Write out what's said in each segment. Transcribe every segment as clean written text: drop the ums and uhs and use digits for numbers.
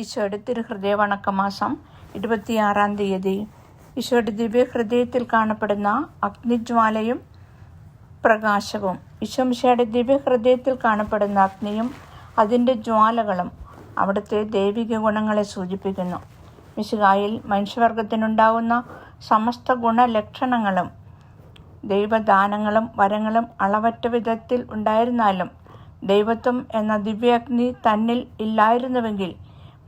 ഈശോയുടെ തിരുഹൃദയ വണക്കമാസം 26-ാം തീയതി. ഈശോയുടെ ദിവ്യഹൃദയത്തിൽ കാണപ്പെടുന്ന അഗ്നിജ്വാലയും പ്രകാശവും. ഈശോമിശിഹായുടെ ദിവ്യഹൃദയത്തിൽ കാണപ്പെടുന്ന അഗ്നിയും അതിൻ്റെ ജ്വാലകളും അവിടുത്തെ ദൈവിക ഗുണങ്ങളെ സൂചിപ്പിക്കുന്നു. മിശിഹായിൽ മനുഷ്യവർഗത്തിനുണ്ടാകുന്ന സമസ്ത ഗുണലക്ഷണങ്ങളും ദൈവദാനങ്ങളും വരങ്ങളും അളവറ്റ വിധത്തിൽ ഉണ്ടായിരുന്നാലും ദൈവത്വം എന്ന ദിവ്യാഗ്നി തന്നിൽ ഇല്ലായിരുന്നുവെങ്കിൽ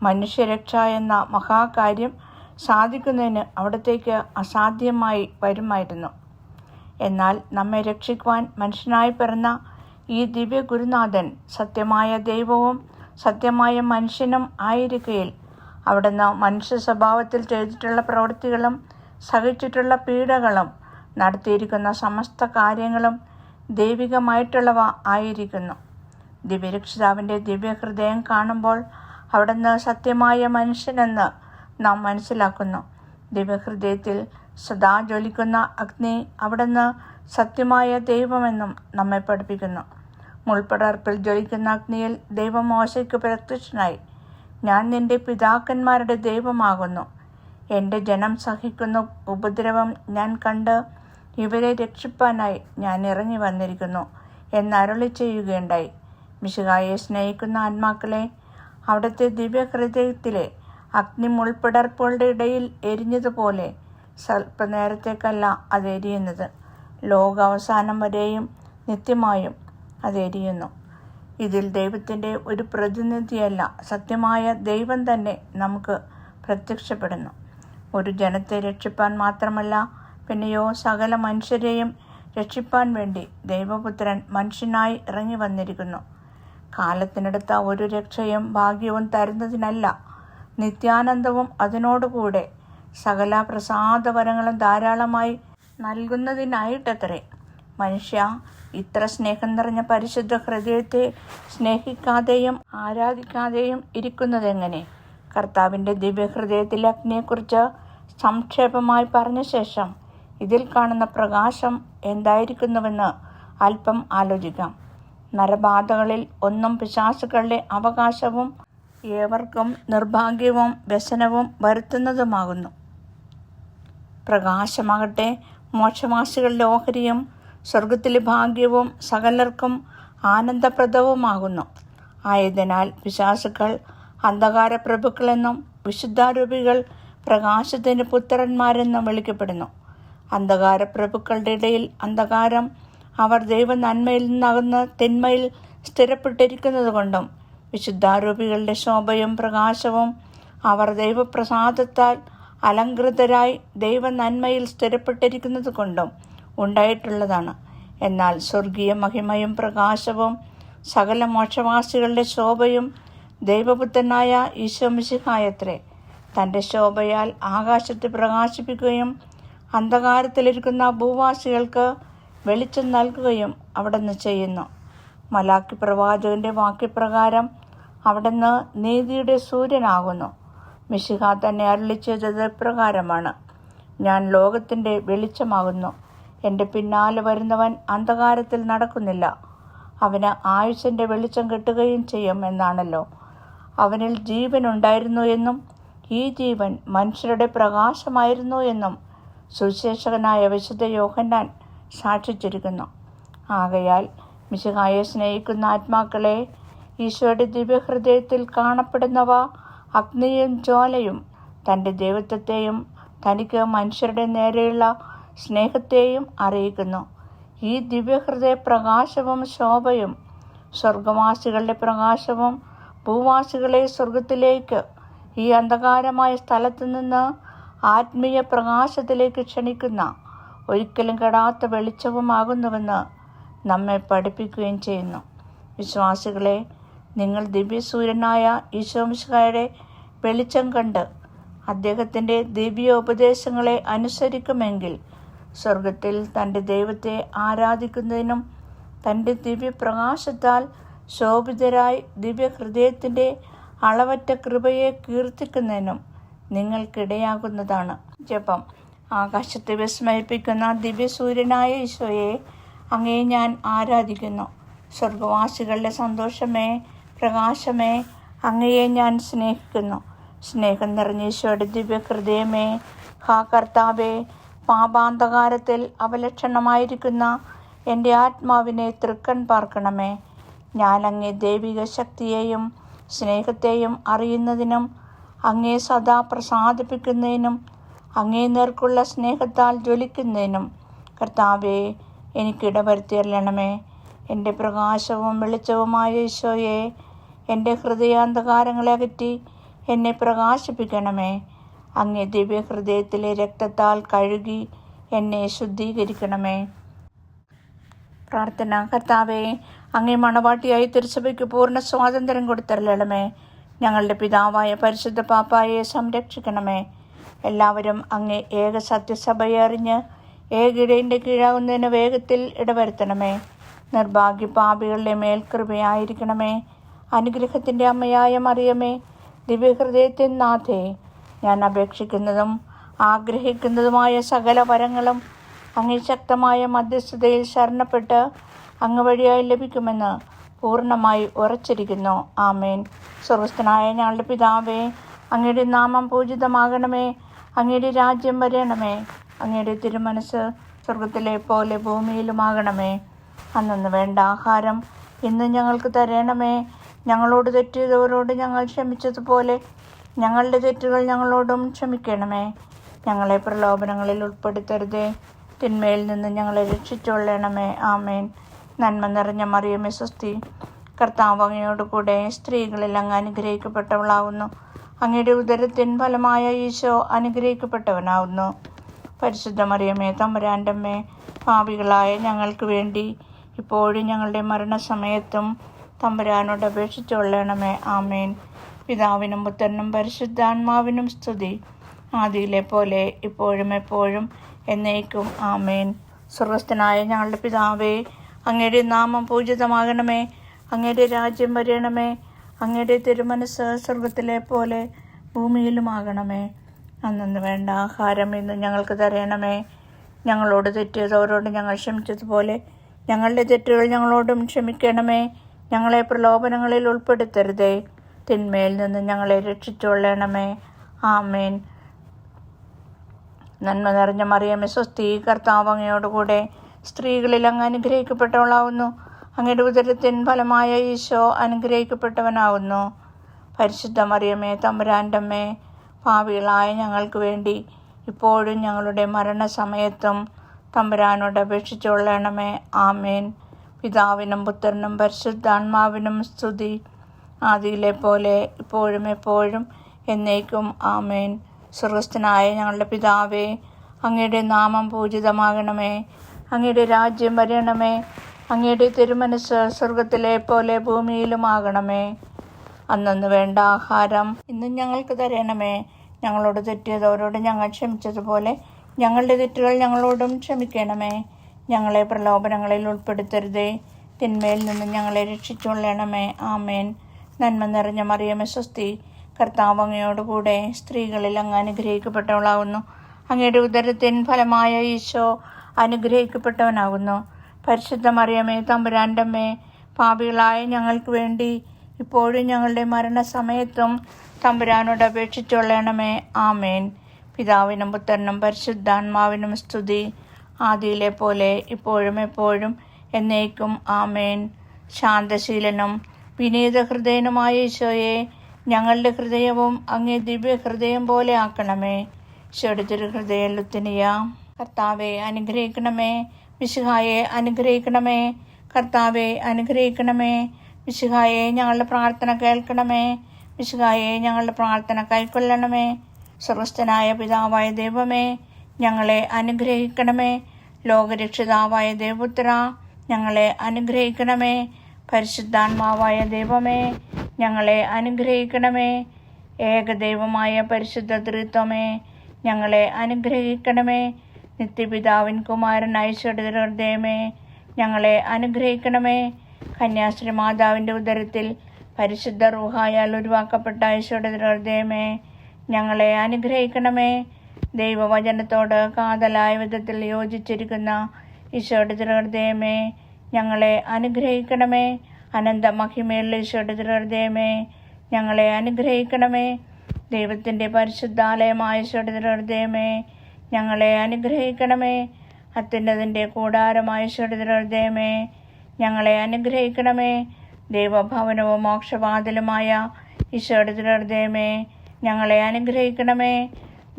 മനുഷ്യരക്ഷ എന്ന മഹാകാര്യം സാധിക്കുന്നതിന് അവിടത്തേക്ക് അസാധ്യമായി വരുമായിരുന്നു. എന്നാൽ നമ്മെ രക്ഷിക്കുവാൻ മനുഷ്യനായി പിറന്ന ഈ ദിവ്യ ഗുരുനാഥൻ സത്യമായ ദൈവവും സത്യമായ മനുഷ്യനും ആയിരിക്കയിൽ അവിടുന്ന് മനുഷ്യ സ്വഭാവത്തിൽ ചെയ്തിട്ടുള്ള പ്രവൃത്തികളും സഹിച്ചിട്ടുള്ള പീഡകളും നടത്തിയിരിക്കുന്ന സമസ്ത കാര്യങ്ങളും ദൈവികമായിട്ടുള്ളവ ആയിരിക്കുന്നു. ദിവ്യരക്ഷിതാവിൻ്റെ ദിവ്യഹൃദയം കാണുമ്പോൾ അവിടുന്ന് സത്യമായ മനുഷ്യനെന്ന് നാം മനസ്സിലാക്കുന്നു. ദിവ്യഹൃദയത്തിൽ സദാ ജ്വലിക്കുന്ന അഗ്നി അവിടുന്ന് സത്യമായ ദൈവമെന്നും നമ്മെ പഠിപ്പിക്കുന്നു. മുൾപ്പടർപ്പിൽ ജ്വലിക്കുന്ന അഗ്നിയിൽ ദൈവം മോശയ്ക്ക് പ്രത്യക്ഷനായി, ഞാൻ നിന്റെ പിതാക്കന്മാരുടെ ദൈവമാകുന്നു, എൻ്റെ ജനം സഹിക്കുന്ന ഉപദ്രവം ഞാൻ കണ്ട് ഇവരെ രക്ഷിപ്പാനായി ഞാൻ ഇറങ്ങി വന്നിരിക്കുന്നു എന്നരുളി ചെയ്യുകയുണ്ടായി. മിശിഹായെ സ്നേഹിക്കുന്ന ആത്മാക്കളെ, അവിടുത്തെ ദിവ്യഹൃദയത്തിലെ അഗ്നി മുൾപ്പടർപ്പുകളുടെ ഇടയിൽ എരിഞ്ഞതുപോലെ സ്വല്പനേരത്തേക്കല്ല അത് എരിയുന്നത്, ലോകാവസാനം വരെയും നിത്യമായും അത് എരിയുന്നു. ഇതിൽ ദൈവത്തിൻ്റെ ഒരു പ്രതിനിധിയല്ല, സത്യമായ ദൈവം തന്നെ നമുക്ക് പ്രത്യക്ഷപ്പെടുന്നു. ഒരു ജനത്തെ രക്ഷിപ്പാൻ മാത്രമല്ല, പിന്നെയോ സകല മനുഷ്യരെയും രക്ഷിപ്പാൻ വേണ്ടി ദൈവപുത്രൻ മനുഷ്യനായി ഇറങ്ങി വന്നിരിക്കുന്നു. കാലത്തിനടുത്ത ഒരു രക്ഷയും ഭാഗ്യവും തരുന്നതിനല്ല, നിത്യാനന്ദവും അതിനോടുകൂടെ സകല പ്രസാദവരങ്ങളും ധാരാളമായി നൽകുന്നതിനായിട്ടത്രേ. മനുഷ്യ, ഇത്ര സ്നേഹം നിറഞ്ഞ പരിശുദ്ധ ഹൃദയത്തെ സ്നേഹിക്കാതെയും ആരാധിക്കാതെയും ഇരിക്കുന്നതെങ്ങനെ? കർത്താവിൻ്റെ ദിവ്യഹൃദയത്തിലെ അഗ്നിയെക്കുറിച്ച് സംക്ഷേപമായി പറഞ്ഞ ശേഷം ഇതിൽ കാണുന്ന പ്രകാശം എന്തായിരിക്കുന്നുവെന്ന് അല്പം ആലോചിക്കാം. നരബാധകളിൽ ഒന്നും പിശാചുക്കളുടെ അവകാശവും ഏവർക്കും നിർഭാഗ്യവും വ്യസനവും വരുത്തുന്നതുമാകുന്നു. പ്രകാശമാകട്ടെ മോക്ഷവാസികളുടെ ഓഹരിയും സ്വർഗത്തിലെ ഭാഗ്യവും സകലർക്കും ആനന്ദപ്രദവുമാകുന്നു. ആയതിനാൽ പിശാചുക്കൾ അന്ധകാര പ്രഭുക്കളെന്നും വിശുദ്ധാരൂപികൾ പ്രകാശത്തിൻ്റെ പുത്രന്മാരെന്നും വിളിക്കപ്പെടുന്നു. അന്ധകാര പ്രഭുക്കളുടെ ഇടയിൽ അന്ധകാരം, അവർ ദൈവ നന്മയിൽ നിന്നകന്ന് തിന്മയിൽ സ്ഥിരപ്പെട്ടിരിക്കുന്നത് കൊണ്ടും വിശുദ്ധാരൂപികളുടെ ശോഭയും പ്രകാശവും അവർ ദൈവപ്രസാദത്താൽ അലങ്കൃതരായി ദൈവ നന്മയിൽ സ്ഥിരപ്പെട്ടിരിക്കുന്നത് കൊണ്ടും ഉണ്ടായിട്ടുള്ളതാണ്. എന്നാൽ സ്വർഗീയ മഹിമയും പ്രകാശവും സകല മോക്ഷവാസികളുടെ ശോഭയും ദൈവപുത്രനായ ഈശോമിശിഹായത്രേ. തൻ്റെ ശോഭയാൽ ആകാശത്തെ പ്രകാശിപ്പിക്കുകയും അന്ധകാരത്തിലിരിക്കുന്ന ഭൂവാസികൾക്ക് വെളിച്ചം നൽകുകയും അവിടുന്ന് ചെയ്യുന്നു. മലാക്കി പ്രവാചകന്റെ വാക്യപ്രകാരം അവിടുന്ന് നീതിയുടെ സൂര്യനാകുന്നു. മിശിഹാ തന്നെ അരുളി ചെയ്തത് പ്രകാരമാണ്, ഞാൻ ലോകത്തിൻ്റെ വെളിച്ചമാകുന്നു, എൻ്റെ പിന്നാലെ വരുന്നവൻ അന്ധകാരത്തിൽ നടക്കുന്നില്ല, അവന് ആയുസ്സിൻ്റെ വെളിച്ചം കിട്ടുകയും ചെയ്യും എന്നാണല്ലോ. അവനിൽ ജീവൻ ഉണ്ടായിരുന്നു എന്നും ഈ ജീവൻ മനുഷ്യരുടെ പ്രകാശമായിരുന്നു എന്നും സുവിശേഷകനായ വിശുദ്ധ യോഹന്നാൻ സാക്ഷിച്ചിരിക്കുന്നു. ആകയാൽ മിശിഹായെ സ്നേഹിക്കുന്ന ആത്മാക്കളെ, ഈശോയുടെ ദിവ്യഹൃദയത്തിൽ കാണപ്പെടുന്നവ അഗ്നിയും ജ്വാലയും തൻ്റെ ദൈവത്വത്തെയും തനിക്ക് മനുഷ്യരുടെ നേരെയുള്ള സ്നേഹത്തെയും അറിയിക്കുന്നു. ഈ ദിവ്യഹൃദയ പ്രകാശവും ശോഭയും സ്വർഗവാസികളുടെ പ്രകാശവും ഭൂവാസികളെ സ്വർഗത്തിലേക്ക്, ഈ അന്ധകാരമായ സ്ഥലത്തു നിന്ന് ആത്മീയ പ്രകാശത്തിലേക്ക് ക്ഷണിക്കുന്ന ഒരിക്കലും കെടാത്ത വെളിച്ചവുമാകുന്നുവെന്ന് നമ്മെ പഠിപ്പിക്കുകയും ചെയ്യുന്നു. വിശ്വാസികളെ, നിങ്ങൾ ദിവ്യസൂര്യനായ ഈശോമിശിഹായുടെ വെളിച്ചം കണ്ട് അദ്ദേഹത്തിൻ്റെ ദിവ്യ ഉപദേശങ്ങളെ അനുസരിക്കുമെങ്കിൽ സ്വർഗത്തിൽ തൻ്റെ ദൈവത്തെ ആരാധിക്കുന്നതിനും തൻ്റെ ദിവ്യപ്രകാശത്താൽ ശോഭിതരായി ദിവ്യഹൃദയത്തിൻ്റെ അളവറ്റ കൃപയെ കീർത്തിക്കുന്നതിനും നിങ്ങൾക്കിടയാകുന്നതാണ്. ജപം. ആകാശത്തെ വിസ്മയിപ്പിക്കുന്ന ദിവ്യസൂര്യനായ ഈശോയെ, അങ്ങയെ ഞാൻ ആരാധിക്കുന്നു. സ്വർഗവാസികളുടെ സന്തോഷമേ, പ്രകാശമേ, അങ്ങയെ ഞാൻ സ്നേഹിക്കുന്നു. സ്നേഹം നിറഞ്ഞ ഈശോയുടെ ദിവ്യഹൃദയമേ, ഹാ കർത്താവേ, പാപാന്ധകാരത്തിൽ അവലക്ഷണമായിരിക്കുന്ന എൻ്റെ ആത്മാവിനെ തൃക്കൺ പാർക്കണമേ. ഞാൻ അങ്ങേ ദൈവിക ശക്തിയെയും സ്നേഹത്തെയും അറിയുന്നതിനും അങ്ങേ സദാ പ്രസാദിപ്പിക്കുന്നതിനും അങ്ങേ നേർക്കുള്ള സ്നേഹത്താൽ ജ്വലിക്കുന്നതിനും കർത്താവേ എനിക്കിടവരുത്തിയരണമേ. എൻ്റെ പ്രകാശവും വെളിച്ചവുമായ ഈശോയെ, എൻ്റെ ഹൃദയാന്ധകാരങ്ങളെ അകറ്റി എന്നെ പ്രകാശിപ്പിക്കണമേ. അങ്ങേ ദിവ്യഹൃദയത്തിലെ രക്തത്താൽ കഴുകി എന്നെ ശുദ്ധീകരിക്കണമേ. പ്രാർത്ഥന. കർത്താവേ, അങ്ങേ മണവാട്ടിയായി തിരുസഭയ്ക്ക് പൂർണ്ണ സ്വാതന്ത്ര്യം കൊടുത്തരളണമേ. ഞങ്ങളുടെ പിതാവായ പരിശുദ്ധ പാപ്പായെ സംരക്ഷിക്കണമേ. എല്ലാവരും അങ്ങേ ഏക സത്യസഭയെ അറിഞ്ഞ് ഏകിടേൻ്റെ കീഴാകുന്നതിന് വേഗത്തിൽ ഇടവരുത്തണമേ. നിർഭാഗ്യ പാപികളുടെ മേൽ കൃപയായിരിക്കണമേ. അനുഗ്രഹത്തിൻ്റെ അമ്മയായ മറിയമേ, ദിവ്യഹൃദയത്തിൻ നാഥേ, ഞാൻ അപേക്ഷിക്കുന്നതും ആഗ്രഹിക്കുന്നതുമായ സകല വരങ്ങളും അങ്ങേ ശക്തമായ മധ്യസ്ഥതയിൽ ശരണപ്പെട്ട് അങ്ങ് വഴിയായി ലഭിക്കുമെന്ന് പൂർണ്ണമായി ഉറച്ചിരിക്കുന്നു. ആമേൻ. സ്വർഗസ്ഥനായ ഞങ്ങളുടെ പിതാവേ, അങ്ങയുടെ നാമം പൂജിതമാകണമേ. അങ്ങയുടെ രാജ്യം വരണമേ. അങ്ങയുടെ തിരുമനസ് സ്വർഗത്തിലെ പോലെ ഭൂമിയിലുമാകണമേ. അന്നു വേണ്ട ആഹാരം ഇന്ന് ഞങ്ങൾക്ക് തരണമേ. ഞങ്ങളോട് തെറ്റ് ചെയ്തവരോട് ഞങ്ങൾ ക്ഷമിച്ചതുപോലെ ഞങ്ങളുടെ തെറ്റുകൾ ഞങ്ങളോടും ക്ഷമിക്കണമേ. ഞങ്ങളെ പ്രലോഭനങ്ങളിൽ ഉൾപ്പെടുത്തരുതേ, തിന്മയിൽ നിന്ന് ഞങ്ങളെ രക്ഷിച്ചുകൊള്ളണമേ. ആമേൻ. നന്മ നിറഞ്ഞ മറിയമേ, സ്വസ്തി, കർത്താവ് അങ്ങയോട് കൂടെ സ്ത്രീകളിൽ അങ്ങ് അനുഗ്രഹിക്കപ്പെട്ടവളാവുന്നു. അങ്ങയുടെ ഉദരത്തിൻ ഫലമായ ഈശോ അനുഗ്രഹിക്കപ്പെട്ടവനാവുന്നു. പരിശുദ്ധ മറിയമേ, തമ്പുരാൻ്റെ അമ്മേ, പാപികളായ ഞങ്ങൾക്ക് വേണ്ടി ഇപ്പോഴും ഞങ്ങളുടെ മരണസമയത്തും തമ്പുരാനോട് അപേക്ഷിച്ചുകൊള്ളണമേ. ആമേൻ. പിതാവിനും പുത്രനും പരിശുദ്ധാത്മാവിനും സ്തുതി, ആദിയിലെ പോലെ ഇപ്പോഴും എപ്പോഴും എന്നേക്കും. ആമേൻ. സ്വർഗസ്ഥനായ ഞങ്ങളുടെ പിതാവേ, അങ്ങയുടെ നാമം പൂജിതമാകണമേ. അങ്ങയുടെ രാജ്യം വരണമേ. അങ്ങയുടെ തിരുമനസ് സ്വർഗത്തിലെ പോലെ ഭൂമിയിലുമാകണമേ. അന്നു വേണ്ട ആഹാരം ഇന്ന് ഞങ്ങൾക്ക് തരണമേ. ഞങ്ങളോട് തെറ്റിയതവരോട് ഞങ്ങൾ ക്ഷമിച്ചതുപോലെ ഞങ്ങളുടെ തെറ്റുകൾ ഞങ്ങളോടും ക്ഷമിക്കണമേ. ഞങ്ങളെ പ്രലോഭനങ്ങളിൽ ഉൾപ്പെടുത്തരുതേ, തിന്മയിൽ നിന്ന് ഞങ്ങളെ രക്ഷിച്ചുകൊള്ളണമേ. ആമേൻ. നന്മ നിറഞ്ഞ മറിയമേ, സ്വസ്തി, കർത്താവ് അങ്ങയോടുകൂടെ സ്ത്രീകളിൽ അങ്ങ് അനുഗ്രഹിക്കപ്പെട്ടവളാവുന്നു. അങ്ങയുടെ ഉദരത്തിൻ ഫലമായ ഈശോ അനുഗ്രഹിക്കപ്പെട്ടവനാവുന്നു. പരിശുദ്ധ മറിയമേ, തമ്പുരാൻ്റെ അമ്മേ, പാപികളായ ഞങ്ങൾക്ക് വേണ്ടി ഇപ്പോഴും ഞങ്ങളുടെ മരണസമയത്തും തമ്പുരാനോട് അപേക്ഷിച്ചുകൊള്ളണമേ. ആമേൻ. പിതാവിനും പുത്രനും പരിശുദ്ധാത്മാവിനും സ്തുതി, ആദിയിലെ പോലെ ഇപ്പോഴും എപ്പോഴും എന്നേക്കും. ആമേൻ. സ്വർഗസ്ഥനായ ഞങ്ങളുടെ പിതാവേ, അങ്ങയുടെ നാമം പൂജിതമാകണമേ. അങ്ങയുടെ രാജ്യം വരണമേ. അങ്ങയുടെ തിരുമനസ് സ്വർഗത്തിലെ പോലെ ഭൂമിയിലുമാകണമേ. അന്നു വേണ്ട ആഹാരം ഇന്നും ഞങ്ങൾക്ക് തരണമേ. ഞങ്ങളോട് തെറ്റിയതവരോട് ഞങ്ങൾ ക്ഷമിച്ചതുപോലെ ഞങ്ങളുടെ തെറ്റുകൾ ഞങ്ങളോടും ക്ഷമിക്കണമേ. ഞങ്ങളെ പ്രലോഭനങ്ങളിൽ ഉൾപ്പെടുത്തരുതേ, തിന്മയിൽ നിന്ന് ഞങ്ങളെ രക്ഷിച്ചുകൊള്ളണമേ. ആമേൻ. നന്മ നിറഞ്ഞ മറിയമേ, സ്വസ്തി, കർത്താവ് അങ്ങയോടുകൂടെ സ്ത്രീകളിൽ അങ്ങ് അനുഗ്രഹിക്കപ്പെട്ടവളാകുന്നു. അങ്ങയുടെ ഉദരത്തിൻ ഫലമായ ഈശോ അനുഗ്രഹിക്കപ്പെട്ടവനാകുന്നു. പരിശുദ്ധ മറിയമേ, തമ്പുരാൻ്റെ അമ്മേ, പാപികളായ ഞങ്ങൾക്ക് വേണ്ടി ഇപ്പോഴും ഞങ്ങളുടെ മരണസമയത്തും തമ്പുരാനോട് അപേക്ഷിച്ചുകൊള്ളണമേ. ആമേൻ. പിതാവിനും പുത്രനും പരിശുദ്ധാത്മാവിനും സ്തുതി, ആദിയിലെ പോലെ ഇപ്പോഴും എപ്പോഴും എന്നേക്കും. ആമേൻ. ശാന്തശീലനും വിനീത ഹൃദയനുമായ ഈശോയെ, ഞങ്ങളുടെ ഹൃദയവും അങ്ങേ ദിവ്യ ഹൃദയം പോലെ ആക്കണമേ. ഈശോയുടെ തിരുഹൃദയ ലുത്തിനിയ. കർത്താവെ അനുഗ്രഹിക്കണമേ. മിശിഹായെ അനുഗ്രഹിക്കണമേ. കർത്താവെ അനുഗ്രഹിക്കണമേ. മിശിഹായെ ഞങ്ങളുടെ പ്രാർത്ഥന കേൾക്കണമേ. മിശിഹായെ ഞങ്ങളുടെ പ്രാർത്ഥന കൈക്കൊള്ളണമേ. സ്വർഗസ്ഥനായ പിതാവായ ദൈവമേ, ഞങ്ങളെ അനുഗ്രഹിക്കണമേ. ലോകരക്ഷിതാവായ ദൈവപുത്ര, ഞങ്ങളെ അനുഗ്രഹിക്കണമേ. പരിശുദ്ധാത്മാവായ ദൈവമേ, ഞങ്ങളെ അനുഗ്രഹിക്കണമേ. ഏകദൈവമായ പരിശുദ്ധ ത്രിത്വമേ, ഞങ്ങളെ അനുഗ്രഹിക്കണമേ. നിത്യപിതാവിൻ കുമാരൻ ഈശോയുടെ ഹൃദയമേ, ഞങ്ങളെ അനുഗ്രഹിക്കണമേ. കന്യാശ്രീ മാതാവിൻ്റെ ഉദരത്തിൽ പരിശുദ്ധ റൂഹായാൽ ഉരുവാക്കപ്പെട്ട ഈശോയുടെ ഹൃദയമേ, ഞങ്ങളെ അനുഗ്രഹിക്കണമേ. ദൈവവചനത്തോട് കാതലായ വിധത്തിൽ യോജിച്ചിരിക്കുന്ന ഈശോയുടെ ഹൃദയമേ, ഞങ്ങളെ അനുഗ്രഹിക്കണമേ. അനന്ത മഹിമയുള്ള ഈശോയുടെ ഹൃദയമേ, ഞങ്ങളെ അനുഗ്രഹിക്കണമേ. ദൈവത്തിൻ്റെ പരിശുദ്ധാലയമായ ഹൃദയമേ, ഞങ്ങളെ അനുഗ്രഹിക്കണമേ. അത്യുന്നതൻ്റെ കൂടാരമായ ഹൃദയമേ, ഞങ്ങളെ അനുഗ്രഹിക്കണമേ. ദൈവഭവനവും മോക്ഷവാതിലുമായ ഹൃദയമേ, ഞങ്ങളെ അനുഗ്രഹിക്കണമേ.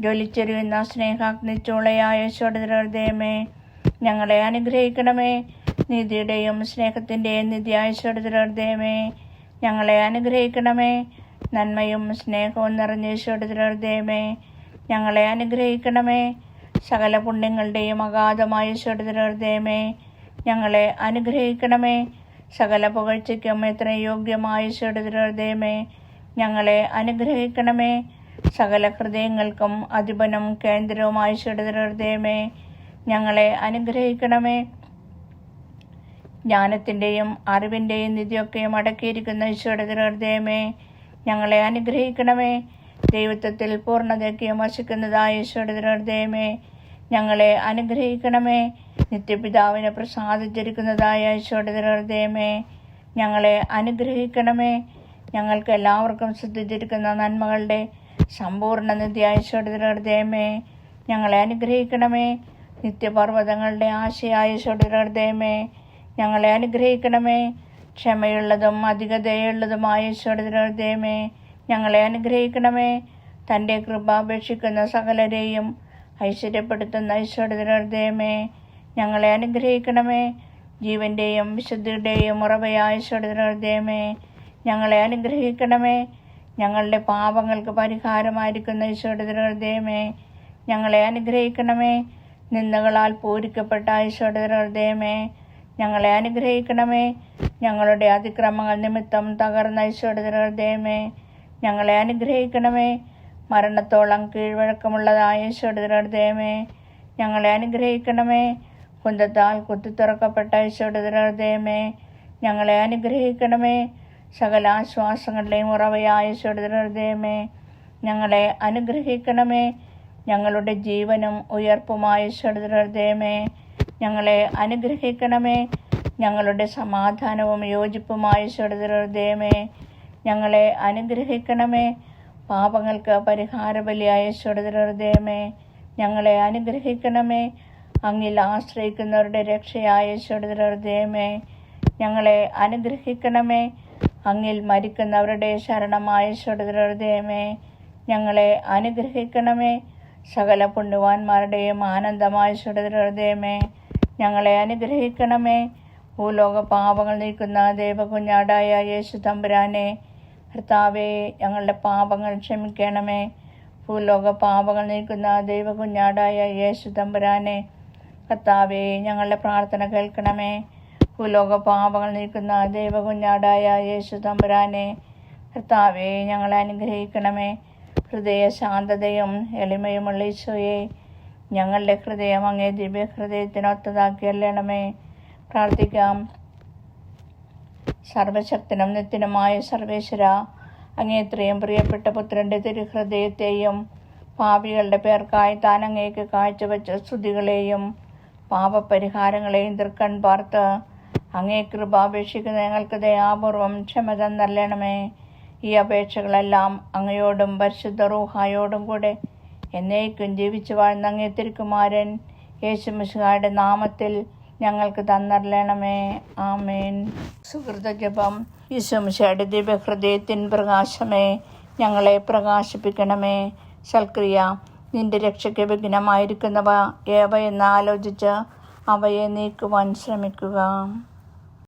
ജ്വലിച്ചെരിയുന്ന സ്നേഹാഗ്നിച്ചൂളയായ ഹൃദയമേ, ഞങ്ങളെ അനുഗ്രഹിക്കണമേ. നീതിയുടെയും സ്നേഹത്തിൻ്റെയും നിധിയായ ഹൃദയമേ, ഞങ്ങളെ അനുഗ്രഹിക്കണമേ. നന്മയും സ്നേഹവും നിറഞ്ഞ ഹൃദയമേ, ഞങ്ങളെ അനുഗ്രഹിക്കണമേ. സകല പുണ്യങ്ങളുടെയും അഗാധമായ ഹൃദയമേ, ഞങ്ങളെ അനുഗ്രഹിക്കണമേ. സകല പുകഴ്ചയ്ക്കും എത്ര യോഗ്യമായ ഹൃദയമേ, ഞങ്ങളെ അനുഗ്രഹിക്കണമേ. സകല ഹൃദയങ്ങൾക്കും അധിപനും കേന്ദ്രവുമായ ഹൃദയമേ, ഞങ്ങളെ അനുഗ്രഹിക്കണമേ. ജ്ഞാനത്തിൻ്റെയും അറിവിൻ്റെയും നിധിയൊക്കെയും അടക്കിയിരിക്കുന്ന ഹൃദയമേ, ഞങ്ങളെ അനുഗ്രഹിക്കണമേ. ദൈവത്വത്തിൽ പൂർണ്ണതയ്ക്കും വസിക്കുന്നതായ ഹൃദയമേ, ഞങ്ങളെ അനുഗ്രഹിക്കണമേ. നിത്യപിതാവിനെ പ്രസാദിച്ചിരിക്കുന്നതായ ഹൃദയമേ, ഞങ്ങളെ അനുഗ്രഹിക്കണമേ. ഞങ്ങൾക്ക് എല്ലാവർക്കും സിദ്ധിച്ചിരിക്കുന്ന നന്മകളുടെ സമ്പൂർണ്ണ നിധിയായ ഹൃദയമേ, ഞങ്ങളെ അനുഗ്രഹിക്കണമേ. നിത്യപർവ്വതങ്ങളുടെ ആശയായ ഹൃദയമേ, ഞങ്ങളെ അനുഗ്രഹിക്കണമേ. ക്ഷമയുള്ളതും അധിക ദയുള്ളതുമായ ഹൃദയമേ, ഞങ്ങളെ അനുഗ്രഹിക്കണമേ. തൻ്റെ കൃപ അപേക്ഷിക്കുന്ന സകലരെയും ഐശ്വര്യപ്പെടുത്തുന്ന ഹൃദയമേ, ഞങ്ങളെ അനുഗ്രഹിക്കണമേ. ജീവൻ്റെയും വിശുദ്ധിയുടെയും ഉറവയായ ഹൃദയമേ, ഞങ്ങളെ അനുഗ്രഹിക്കണമേ. ഞങ്ങളുടെ പാപങ്ങൾക്ക് പരിഹാരമായിരിക്കുന്ന ഹൃദയമേ, ഞങ്ങളെ അനുഗ്രഹിക്കണമേ. നിന്ദകളാൽ പൂരിക്കപ്പെട്ട ഹൃദയമേ, ഞങ്ങളെ അനുഗ്രഹിക്കണമേ. ഞങ്ങളുടെ അതിക്രമങ്ങൾ നിമിത്തം തകർന്ന ഹൃദയമേ, ഞങ്ങളെ അനുഗ്രഹിക്കണമേ. മരണത്തോളം കീഴ്വഴക്കമുള്ളതായ ഹൃദയമേ, ഞങ്ങളെ അനുഗ്രഹിക്കണമേ. കുന്തത്താൽ കുത്തിത്തുറക്കപ്പെട്ട ഹൃദയമേ, ഞങ്ങളെ അനുഗ്രഹിക്കണമേ. സകല ആശ്വാസങ്ങളുടെയും ഉറവയായ ഹൃദയമേ, ഞങ്ങളെ അനുഗ്രഹിക്കണമേ. ഞങ്ങളുടെ ജീവനും ഉയർപ്പുമായ ഹൃദയമേ, ഞങ്ങളെ അനുഗ്രഹിക്കണമേ. ഞങ്ങളുടെ സമാധാനവും യോജിപ്പുമായ ഹൃദയമേ, ഞങ്ങളെ അനുഗ്രഹിക്കണമേ. പാപങ്ങൾക്ക് പരിഹാരബലിയായ ഹൃദയമേ, ഞങ്ങളെ അനുഗ്രഹിക്കണമേ. അങ്ങിൽ ആശ്രയിക്കുന്നവരുടെ രക്ഷയായ ഹൃദയമേ, ഞങ്ങളെ അനുഗ്രഹിക്കണമേ. അങ്ങിൽ മരിക്കുന്നവരുടെ ശരണമായ ഹൃദയമേ, ഞങ്ങളെ അനുഗ്രഹിക്കണമേ. സകല പുണ്യവാന്മാരുടെയും ആനന്ദമായ ഹൃദയമേ, ഞങ്ങളെ അനുഗ്രഹിക്കണമേ. ഭൂലോക പാപങ്ങൾ നീക്കുന്ന ദൈവകുഞ്ഞാടായ യേശു തമ്പുരാനെ, കർത്താവേ, ഞങ്ങളുടെ പാപങ്ങൾ ക്ഷമിക്കണമേ. ഭൂലോക പാപങ്ങൾ നീക്കുന്ന ദൈവകുഞ്ഞാടായ യേശു തമ്പുരാനെ, കർത്താവേ, ഞങ്ങളുടെ പ്രാർത്ഥന കേൾക്കണമേ. ഭൂലോക പാപങ്ങൾ നീക്കുന്ന ദൈവകുഞ്ഞാടായ യേശു തമ്പുരാനെ, കർത്താവേ, ഞങ്ങളെ അനുഗ്രഹിക്കണമേ. ഹൃദയ ശാന്തതയും എളിമയുമുള്ള ഈശോയെ, ഞങ്ങളുടെ ഹൃദയം അങ്ങേ ദിവ്യ ഹൃദയത്തിനൊത്തതാക്കി അല്ലണമേ. പ്രാർത്ഥിക്കാം. സർവശക്തനും നിത്യനുമായ സർവേശ്വര, അങ്ങേ ഇത്രയും പ്രിയപ്പെട്ട പുത്രൻ്റെ തിരുഹൃദയത്തെയും പാപികളുടെ പേർക്കായി താൻ അങ്ങേക്ക് കാഴ്ചവെച്ച സ്തുതികളെയും പാപപരിഹാരങ്ങളെയും തൃക്കൺ പാർത്ത് അങ്ങേ കൃപ അപേക്ഷിക്കുന്ന ഞങ്ങൾക്ക് ദയാപൂർവം ക്ഷമ തന്നല്ലണമേ. ഈ അപേക്ഷകളെല്ലാം അങ്ങയോടും പരിശുദ്ധ റൂഹായോടും കൂടെ എന്നേക്കും ജീവിച്ചു വാഴുന്ന അങ്ങേ തിരുക്കുമാരൻ യേശു മിശിഹായുടെ നാമത്തിൽ ഞങ്ങൾക്ക് തന്നരളണമേ. ആമേൻ. സുഹൃത ജപം. യേശു മിശിഹായുടെ ദിവ്യഹൃദയത്തിൻ പ്രകാശമേ, ഞങ്ങളെ പ്രകാശിപ്പിക്കണമേ. സൽക്രിയ. നിന്റെ രക്ഷയ്ക്ക് വിഘ്നമായിരിക്കുന്നവ ഏവയെന്ന് ആലോചിച്ച് അവയെ നീക്കുവാൻ ശ്രമിക്കുക.